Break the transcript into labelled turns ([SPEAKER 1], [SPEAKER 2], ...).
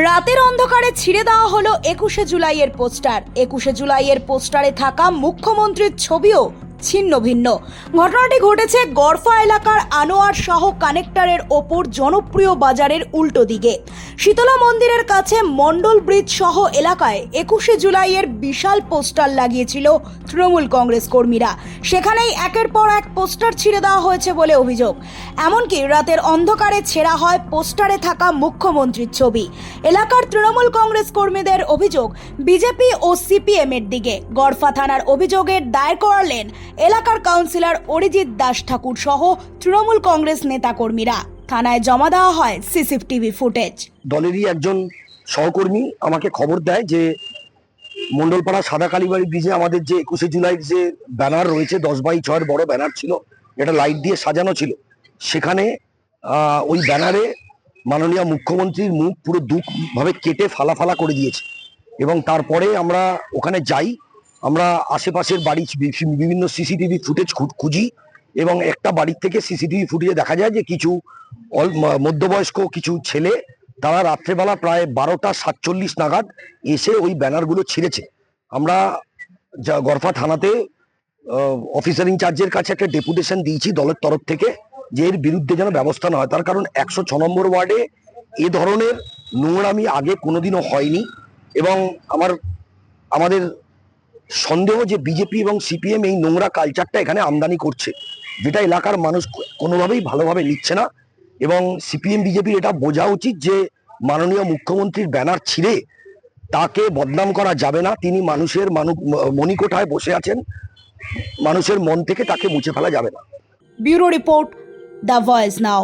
[SPEAKER 1] রাতের অন্ধকারে ছিঁড়ে দেওয়া হলো 21শে জুলাইয়ের পোস্টার। 21শে জুলাইয়ের পোস্টারে থাকা মুখ্যমন্ত্রীর ছবিও ছিন্ন ভিন্ন। ঘটনাটি ঘটেছে গড়ফা এলাকার আনোয়ার শাহ কানেক্টরের ওপর জনপ্রিয় বাজারের উল্টো দিকে শীতলা মন্দিরের কাছে মন্ডল ব্রিজ সহ এলাকায় 21শে জুলাইয়ের বিশাল পোস্টার লাগিয়েছিল তৃণমূল কংগ্রেস কর্মীরা। সেখানেই একের পর এক পোস্টার ছিঁড়ে দেওয়া হয়েছে বলে অভিযোগ। এমনকি রাতের অন্ধকারে ছেঁড়া হয় পোস্টারে থাকা মুখ্যমন্ত্রীর ছবি। এলাকার তৃণমূল কংগ্রেস কর্মীদের অভিযোগ বিজেপি ও সিপিএম এর দিকে। গড়ফা থানার অভিযোগের দায়ের করালেন এলাকার কাউন্সিলর অরিজিৎ দাস ঠাকুর সহ তৃণমূল কংগ্রেস নেতাকর্মীরা। থানায় জমা দেওয়া হয় সিসিটিভি ফুটেজ।
[SPEAKER 2] দলেরই একজন সহকর্মী আমাকে খবর দেয় যে মন্ডলপাড়া সাদা কালীবাড়ি ব্রিজে আমাদের যে 21শে জুলাই যে ব্যানার রয়েছে 10x6 বড় ব্যানার ছিল, এটা লাইট দিয়ে সাজানো ছিল, সেখানে ওই ব্যানারে মাননীয় মুখ্যমন্ত্রীর মুখ পুরো দুভাবে কেটে ফালা ফালা করে দিয়েছে। এবং তারপরে আমরা ওখানে যাই, আমরা আশেপাশের বাড়ি বিভিন্ন সিসিটিভি ফুটেজ খুঁজি এবং একটা বাড়ির থেকে সিসিটিভি ফুটেজে দেখা যায় যে কিছু মধ্যবয়স্ক কিছু ছেলে তারা রাত্রেবেলা প্রায় 12:47 নাগাদ এসে ওই ব্যানারগুলো ছিঁড়েছে। আমরা গড়ফা থানাতে অফিসার ইনচার্জের কাছে একটা ডেপুটেশন দিয়েছি দলের তরফ থেকে যে এর বিরুদ্ধে যেন ব্যবস্থা না হয়। তার কারণ 106 নম্বর ওয়ার্ডে এ ধরনের নোংরামি আগে কোনোদিনও হয়নি এবং আমাদের সন্দেহ যে বিজেপি এবং সিপিএম এই নোংরা কালচারটা এখানে আমদানি করছে, যেটা এলাকার মানুষ কোনোভাবেই ভালোভাবে নিচ্ছে না। এবং সিপিএম বিজেপির এটা বোঝা উচিত যে মাননীয় মুখ্যমন্ত্রীর ব্যানার ছিঁড়ে তাকে বদনাম করা যাবে না। তিনি মানুষের মণিকোঠায় বসে আছেন, মানুষের মন থেকে তাকে মুছে ফেলা যাবে না।
[SPEAKER 1] Bureau report, the voice now.